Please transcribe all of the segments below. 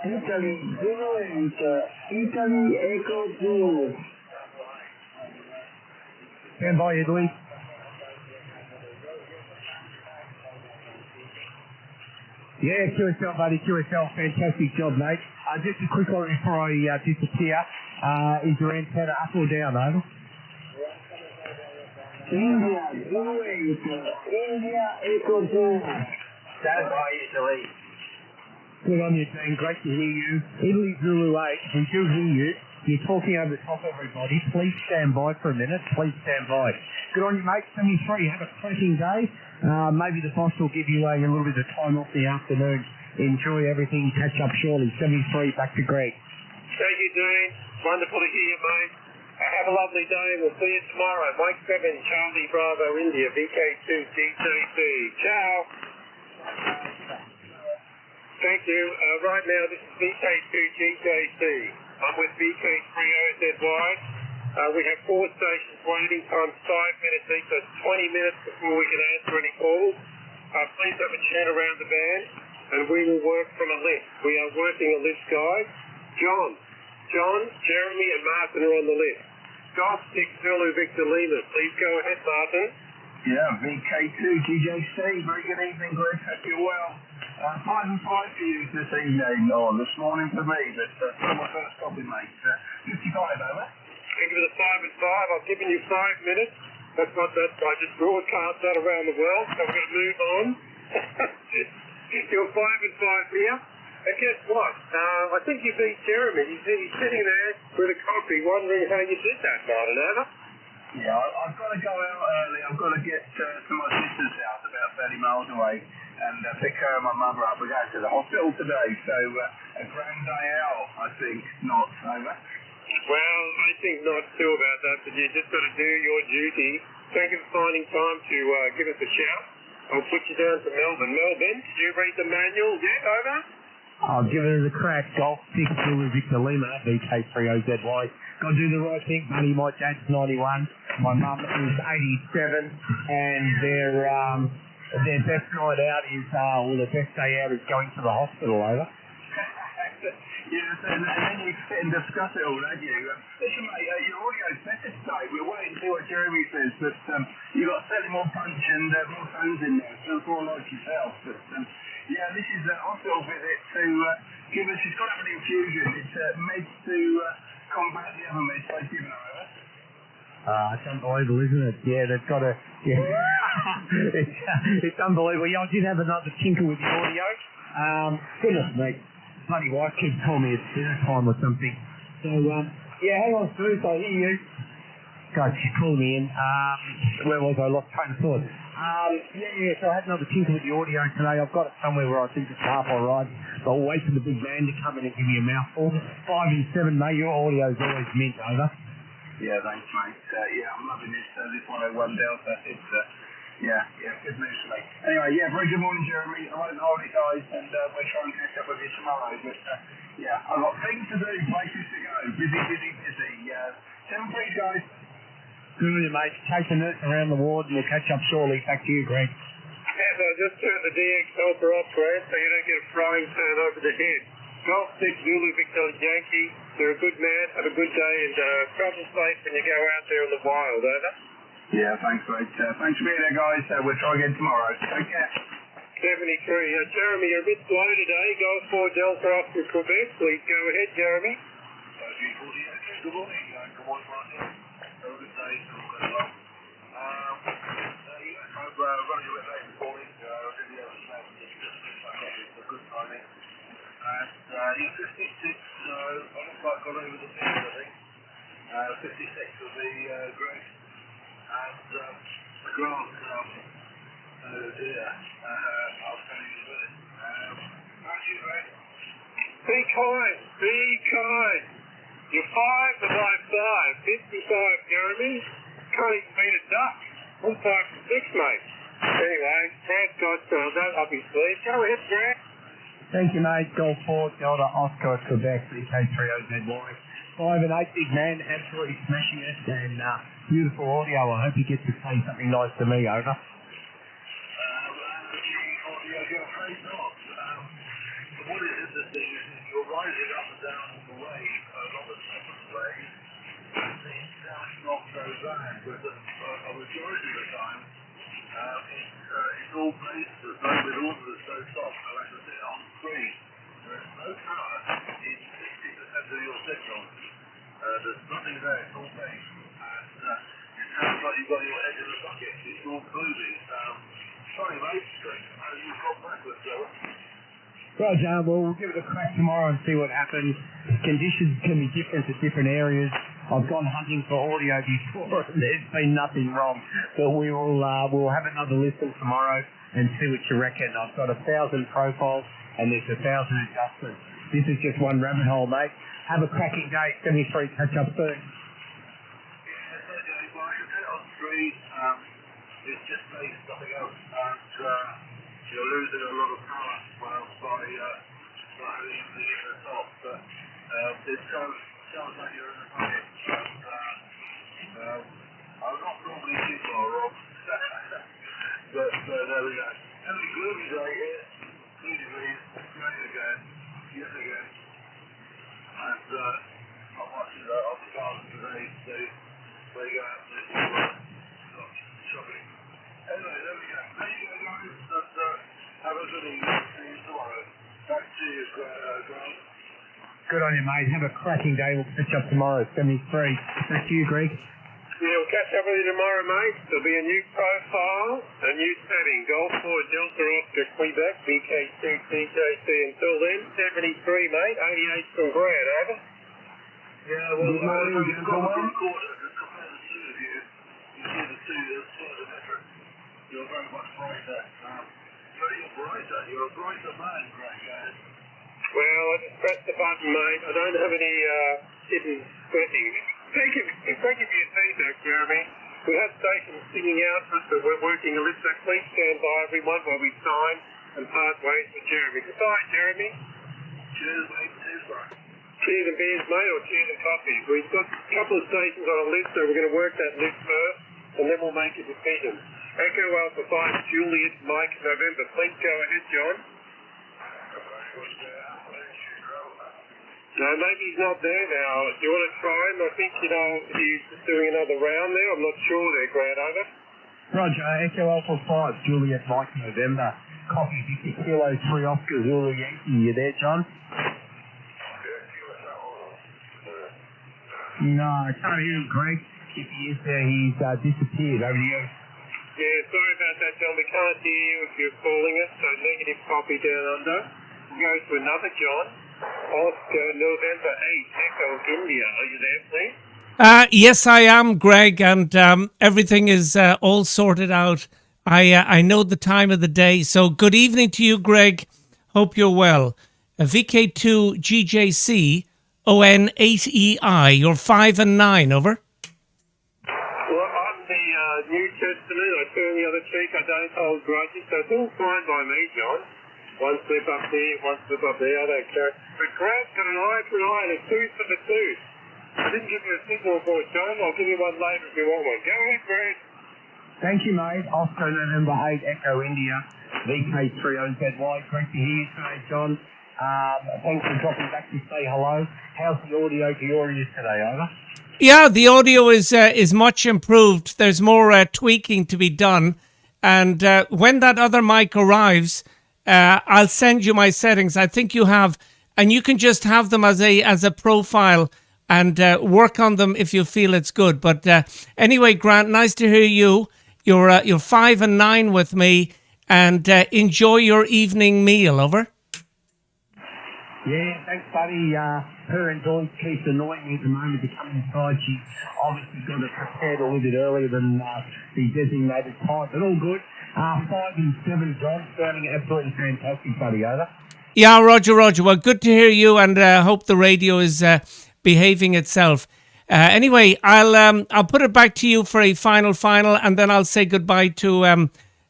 Italy, Italy Echo 2. Stand by, Italy. Yeah, QSL, buddy, QSL, fantastic job, mate. Just a quick one before I disappear. Is your antenna up or down, over? India, India Echo 2. Stand by, Italy. Good on you, Dean. Great to hear you. Italy Zulu 8, we do hear you. You're talking over the top, everybody. Please stand by for a minute. Please stand by. Good on you, mate. 73. Have a cracking day. Maybe the boss will give you a little bit of time off the afternoon. Enjoy everything. Catch up shortly. 73. Back to Greg. Thank you, Dean. Wonderful to hear you, mate. Have a lovely day. We'll see you tomorrow. Mike 7, Charlie Bravo, India, VK2GJC. Ciao. Thank you. Right now, this is VK2GJC. I'm with VK3OZY. We have 4 stations waiting. Time's 5 minutes each, so it's 20 minutes before we can answer any calls. Please have a chat around the band, and we will work from a list. We are working a list, guys. John, Jeremy, and Martin are on the list. Golf 6 Zulu Victor Lima. Please go ahead, Martin. Yeah, VK2GJC. Very good evening, Greg. Hope you're well. 5 and 5 for you this evening, or this morning for me, but for my first copy, mate. 55 over. Thank you for the 5 and 5. I've given you 5 minutes. That's what I just broadcast that around the world, so we're going to move on. You're 5 and 5 here. And guess what? I think you beat Jeremy. He's sitting there with a coffee wondering how you did that, Martin, Anna. Yeah, I've got to go out early. I've got to get to my sister's house about 30 miles away and pick her and my mother up. We're going to the hospital today, so a grand day out, I think, not over. Well, I think not too about that, but you just got to do your duty. Thank you for finding time to give us a shout. I'll put you down to Melbourne. Melbourne, did you read the manual yet, over? I'll give it a crack. Golf 6 Zulu Victor Lima, VK3OZY. Got to do the right thing, buddy. My dad's 91. My mum is 87, and their best night out is, or the best day out is going to the hospital, over. Yes, and then you sit and discuss it all, don't you? Listen, mate, your audio's better today. We're waiting to see what Jeremy says, but you've got certainly more punch and more tones in there. Feels more like yourself. But yeah, this is a hospital visit to give us. She's got to have an infusion. It's meds to combat the other meds they've given her. It's unbelievable, isn't it? Yeah, they've got to. Yeah, it's unbelievable. Yeah, I did have another tinker with the audio. Goodness me. Bloody wife keeps telling me it's dinner time or something. So, yeah, hang on, Bruce, I hear you. God, she's calling me in. Where was I? Lost train of thought. Yeah, so I had another tinker with the audio today. I've got it somewhere where I think it's half alright. So I'll wait for the big man to come in and give me a mouthful. 5 and 7, mate, your audio's always mint, over. Yeah, thanks, mate. Yeah, I'm loving this 101 Delta. It's, yeah, good news for me. Anyway, yeah, very good morning, Jeremy. I won't hold it, guys, and we'll try and catch up with you tomorrow. But, yeah, I've got things to do, places to go. Busy. 7 please, guys. Good on you, mate. Take the nurse around the ward and we'll catch up shortly. Back to you, Greg. Yes, I just turned the DX filter off, Grant, so you don't get a frying pan over the head. Golf 6 Zulu Victor Yankee. You're a good man. Have a good day and travel safe when you go out there in the wild, over. Yeah, thanks, mate. Thanks for being there, guys. We'll try again tomorrow. Take care. 73. Jeremy, you're a bit slow today. Golf 4 Delta off to Quebec. Please go ahead, Jeremy. Good morning. Good morning, Martin. Have a good day. Well. I'm running a bit late this morning. I did the other stuff. It's a good timing. And you're 56, so I look like I got over the 50, I think. 56 will be great. And the grant, oh dear, I'll tell you this. How's you, mate? Be kind. You're 5 and I'm 5. 55, Jeremy. Can't even beat a duck. I'm 5 and 6, mate. Anyway, Brad's got that up his sleeve. Go ahead, Brad. Thank you, mate. Golf 4 Delta Oscar Quebec, VK3OZY. 5 and 8, big man, absolutely smashing it, and beautiful audio. I hope you get to say something nice to me, over. The audio, I'm afraid not. The what is interesting is you're rising up and down the wave, not the second wave. That's not so bad, but a majority of the time, it's all based as though with all of the so soft, I like to say on screen. There's no power in 60% of your signal. There's nothing there, it's all based. And it sounds like you've got your head in a bucket. It's all moving. Sorry, mate, you've gone backwards, though. Roger, well, we'll give it a crack tomorrow and see what happens. Conditions can be different at different areas. I've gone hunting for audio before and there's been nothing wrong. But we'll have another listen tomorrow and see what you reckon. I've got 1,000 profiles and there's 1,000 adjustments. This is just one rabbit hole, mate. Have a cracking day. 73, catch up soon. It's just based nothing else, and you're losing a lot of power by having the top. But it sounds like you're in the pocket. I'm not normally too far wrong, but there we go. Having a gloomy day here, 2 degrees, rain again, yet again, and I'm watching on the garden today. They go absolutely shopping. Anyway, there we go. There you go, guys. Have a good evening. See you tomorrow. Back to you, Grant. Good on you, mate. Have a cracking day. We'll catch up tomorrow. 73. Back to you, Greg. Yeah, we'll catch up with you tomorrow, mate. There'll be a new profile, a new setting. Golf 4 Delta Oscar Quebec, VK2GJC. Until then, 73, mate. 88 from Grant, over. Yeah, well, you've got a good quarter. Just compare the two of you. You see the two of the difference. You're very much brighter. You're a brighter man, Greg. Well, I just pressed the button, mate. I don't have any hidden settings. Thank you for your feedback, Jeremy. We have stations singing out for us that we're working a list, so please stand by everyone while we sign and part ways with Jeremy. Goodbye, Jeremy. Cheers, mate. Cheers, bro. Cheers and beers, mate, or cheers and coffee. We've got a couple of stations on a list, so we're going to work that list first, and then we'll make a decision. Echo Alpha 5, Juliet, Mike, November. Please go ahead, John. No, maybe he's not there now. Do you want to try him? I think, he's just doing another round there. I'm not sure there, Grant, over. Roger, Echo Alpha 5, Juliet, Mike, November. Copy 50 Kilo 3 Oscar Zulu Yankee. You there, John? No, I can't hear him, Greg. If he is there, he's disappeared. Over to you. Yeah, sorry about that, John. We can't hear you if you're calling us, so negative copy down under. We'll go to another John. Oscar November 8, Echo India. Are you there, please? Yes, I am, Greg, and everything is all sorted out. I know the time of the day, so good evening to you, Greg. Hope you're well. VK2GJC, ON8EI, you're 5 and 9, over. Well, I'm the New Testament. I turn the other cheek. I don't hold grudges, so it's all fine by me, John. One slip up here, one slip up there. I don't care. But Grant's got an eye for an eye and a tooth for the tooth. I didn't give you a signal for it, John. I'll give you one later if you want one. Go ahead, Grant. Thank you, mate. Oscar November 8, Echo India, VK3OZY. Great to hear you today, John. Thanks for dropping back to say hello. How's the audio to your ears today, over? Yeah, the audio is much improved. There's more tweaking to be done. And when that other mic arrives, I'll send you my settings. I think you have, and you can just have them as a profile and work on them if you feel it's good. But anyway, Grant, nice to hear you. You're 5 and 9 with me, and enjoy your evening meal. Over. Yeah, thanks, buddy. Her and Joyce keeps annoying me at the moment to come inside. She's obviously got it prepared a little bit earlier than the designated time, but all good. 5 and 7, John, sounding absolutely fantastic, buddy. Over. Yeah, Roger. Well, good to hear you, and hope the radio is behaving itself. Anyway, I'll put it back to you for a final, and then I'll say goodbye to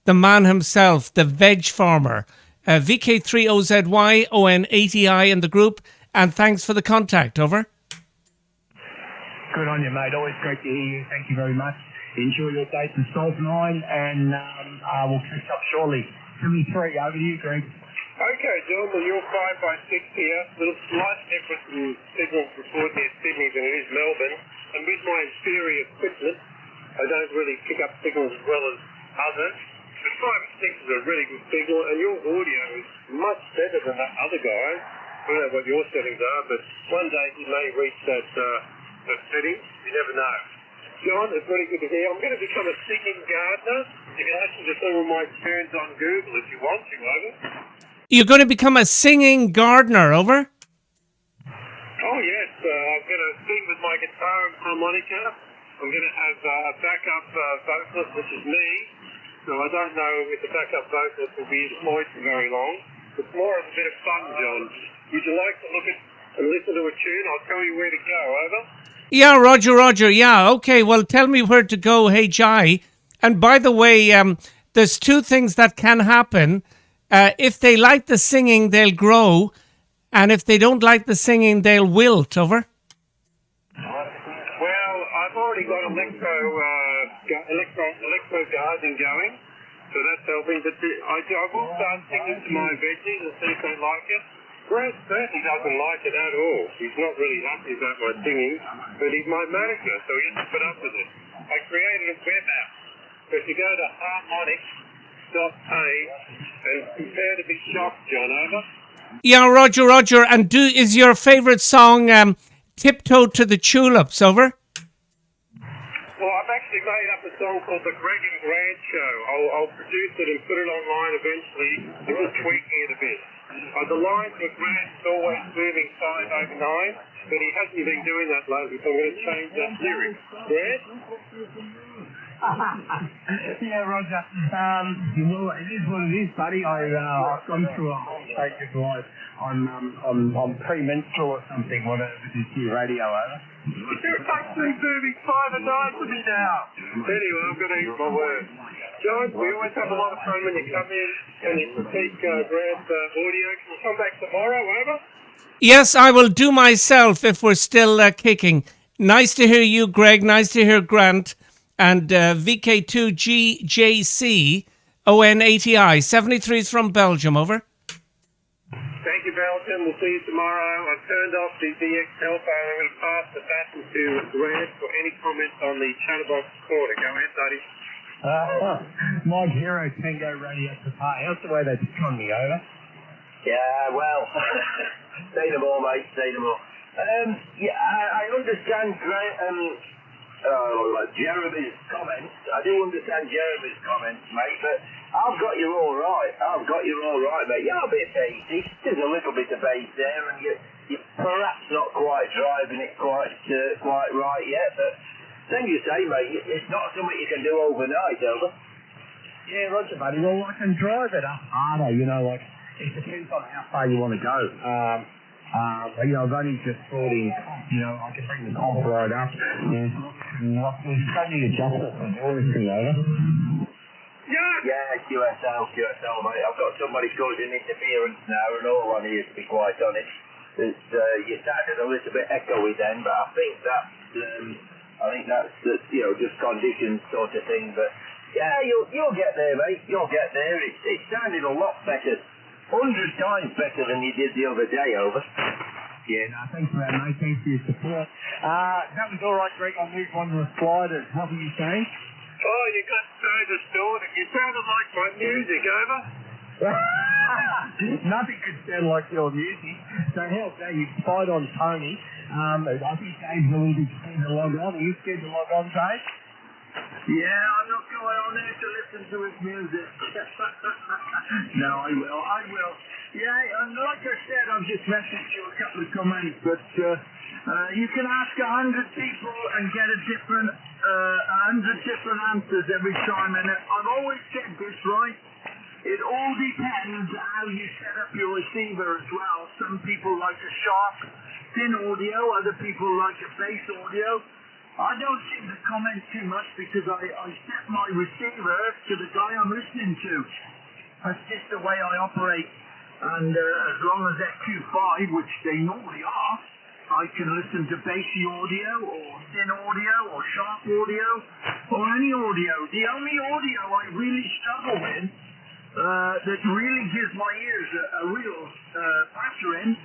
the man himself, the veg farmer. VK3OZY, ON8EI in the group, and thanks for the contact, over. Good on you, mate. Always great to hear you. Thank you very much. Enjoy your day to Salt 9, and we'll catch up shortly. 73, over to you, Greg. Okay, John, well, you're 5 by 6 here. A little slight difference in signal report near Sydney than it is Melbourne. And with my inferior equipment, I don't really pick up signals as well as others. But 5 and 6 is a really good signal, and your audio is much better than that other guy. I don't know what your settings are, but one day he may reach that setting. You never know. John, it's really good to hear. I'm going to become a singing gardener. You can listen to some of my tunes on Google if you want to, over. You're going to become a singing gardener, over? Oh, yes. I'm going to sing with my guitar and harmonica. I'm going to have a backup vocalist, which is me. So I don't know if the backup vocalist will be employed for very long. It's more of a bit of fun, John. Would you like to look at and listen to a tune? I'll tell you where to go, over. Yeah, Roger. Yeah, okay. Well, tell me where to go, HI. And by the way, there's two things that can happen. If they like the singing, they'll grow. And if they don't like the singing, they'll wilt, over. Well, I've already got electro gardening going, so that's helping. But I will start singing to my veggies and see if they like it. Grant certainly doesn't like it at all. He's not really happy about my singing, but he's my manager, so he has to put up with it. I created a web app. So if you go to harmonics.page and prepare to be shocked, John, over. Yeah, Roger. And is your favourite song Tiptoe to the Tulips, over? Well, I've actually made up a song called The Greg and Grant Show. I'll produce it and put it online eventually. We're just tweaking it a bit. The lines with Grant's always moving 5 over 9, but he hasn't been doing that lately, so I'm going to change that lyric. Grant? Yeah, Roger. Well, it is what it is, buddy. I've gone through a whole stage of life. I'm premenstrual or something, whatever it is to your radio, over. You're actually moving 5 and 9 to me now. Anyway, I'm going to eat my words. John, we always have a lot of fun when you come in and you critique Grant's audio. Can you come back tomorrow, over? Yes, I will do myself if we're still kicking. Nice to hear you, Greg. Nice to hear Grant. And VK2GJC, ON80I, 73 is from Belgium, over. Thank you, Belgium. We'll see you tomorrow. I've turned off the DX telephone. I'm going to pass the baton to Grant for any comments on the Chatterbox corner. Go ahead, buddy. Mike Hero, Tango Radio Papa. How's the way they pick on me, over? Yeah, well, say them all, mate, say them all. Yeah, I understand Jeremy's comments. I do understand Jeremy's comments, mate, but I've got you all right. Mate. You're a bit bassy. There's a little bit of bass there, and you're perhaps not quite driving it quite right yet, but then you say, mate, it's not something you can do overnight, over. Yeah, Roger, buddy. Well, I can drive it up harder, you know, like, it depends on how far you want to go. You know, I've only just brought in, you know, I can bring the comp right up. Yeah. There's so many adjustments for everything, over. Yeah, QSL, mate. I've got somebody causing interference now, and all on here, to be quite honest. You sounded a little bit echoey then, but I think that's you know, just conditions sort of thing. But yeah, you'll get there, mate. You'll get there. It sounded a lot better, 100 times better than you did the other day, over. Yeah, no, thanks for that, mate. Thanks for your support. That was all right, Greg. I'll move on to the slide. What were you saying? Oh, you got so distorted. You sounded like my music, over. Nothing could sound like your music. So how's that? You spied on Tony. I think Dave's a little bit scared to log on. Are you scared to log on, Dave? Yeah, I'm not going on there to listen to his music. No, I will. Yeah, and like I said, I've just messaged you a couple of comments, but you can ask 100 people and get a different 100 different answers every time, and I've always said this, right? It all depends how you set up your receiver as well. Some people like a sharp, thin audio, other people like a bass audio. I don't seem to comment too much because I set my receiver to the guy I'm listening to. That's just the way I operate. And as long as they're Q5, which they normally are, I can listen to bassy audio or thin audio or sharp audio or any audio. The only audio I really struggle with that really gives my ears a real pattering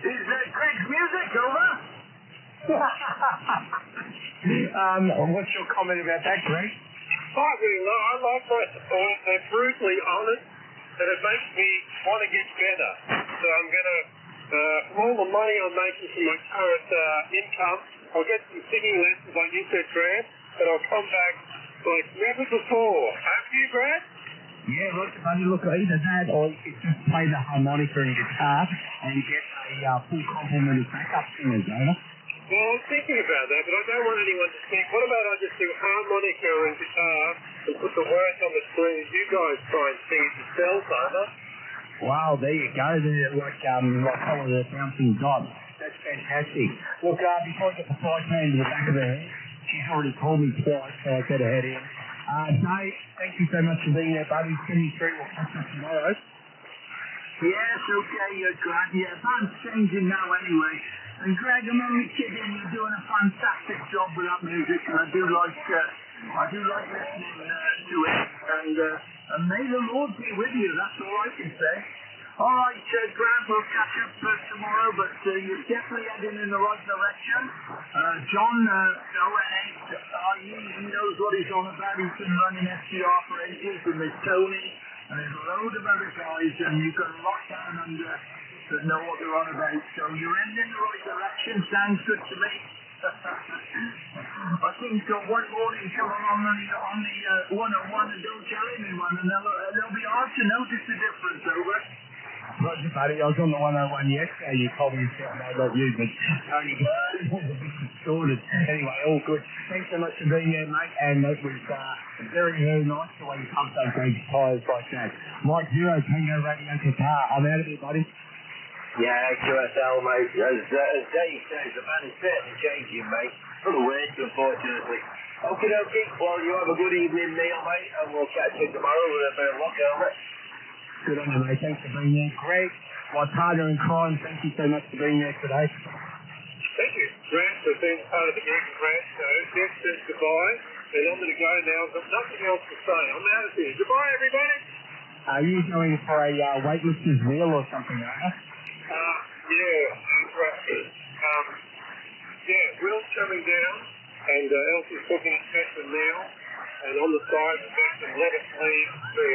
is Greg's music, over. What's your comment about that, Greg? I like my support. They're brutally honest, and it makes me want to get better. So I'm going to, from all the money I'm making from my current income, I'll get some singing lessons like you said, Grant, and I'll come back like never before. Have you, Grant? Yeah, look, either that or you could just play the harmonica and guitar and get a full complement of backup singers, over. Well, I'm thinking about that, but I don't want anyone to think, what about I just do harmonica and guitar and put the words on the screen as you guys try and sing it yourself, over? Wow, there you go. They're like follow the bouncing dots. That's fantastic. Look, before I get the flight man to the back of her head, she's already called me twice, so I better head in. Dave, thank you so much for being there, buddy. Send me through. We'll catch up tomorrow. Yes, okay, Grant. Yeah, band's changing now anyway. And Greg, I'm only kidding. You're doing a fantastic job with that music, and I do like listening to it. And may the Lord be with you. That's all I can say. All right, Grant, we'll catch up tomorrow, but you're definitely heading in the right direction. John, he knows what he's on about. He's been running SCR for ages with Miss Tony, and there's a load of other guys, and you've got a lot down under that know what they're on about. So you're heading in the right direction. Sounds good to me. I think one morning someone on the 101 and don't tell anyone, and they'll be hard to notice the difference, over. Roger, buddy. I was on the 101 yesterday. You told me yourself, no, not you, but only distorted. Anyway, all good. Thanks so much for being there, mate. And it was very, very nice the way you pumped those great tyres like that. Mike Zero, Tango Radio Guitar. I'm out of here, buddy. Yeah, QSL, mate. As Dave says, the band's certainly changing, mate. For the worse, unfortunately. Okie dokie. Well, you have a good evening meal, mate, and we'll catch you tomorrow with a bit of luck, over. Good on you, mate. Thanks for being there. Greg, my partner in crime, thank you so much for being there today. Thank you, Grant, for being part of the Greg and Grant show. Jeff says goodbye, and I'm going to go now. I've got nothing else to say. I'm out of here. Goodbye, everybody. Are you going for a weightlifter's meal or something, are you? Will's coming down, and Elsie's cooking a special meal, and on the side we've got some lettuce leaves too,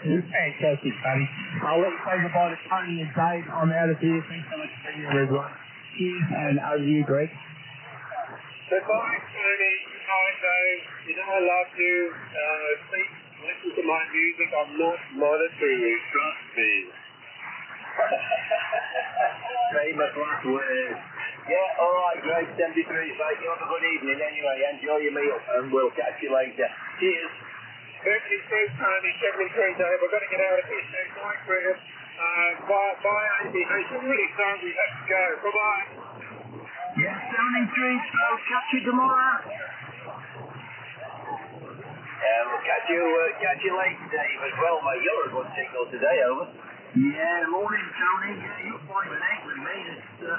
Fantastic, buddy. I'll let you say goodbye to Tony and Dave. I'm out of here. Thanks so much for being here, everyone. Cheers, and over to you, Greg. Goodbye, Tony. Hi, Dave. You know I love you. Please listen to my music. I'm not monitoring you. Trust me. Famous last words. Yeah, alright, Greg, 73, mate. You have a good evening anyway. Enjoy your meal, and we'll catch you later. Cheers. 73, Tony, 73, Dave. I've got to get out of here soon. Bye, Greg. Bye, Amy. Hey, I'm really sorry we have to go. Bye-bye. Yes, 73, so catch you tomorrow. We'll catch you later, Dave, as well, mate. You're a good signal today, over. Yeah, morning, Tony. Yeah, you're 5-8 with me. It's,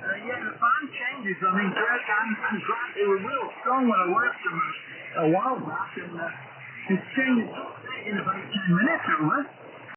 the band changes. I mean, Greg and Grant, they were real strong when I worked them a while back, and it's changed in about 10 minutes, over.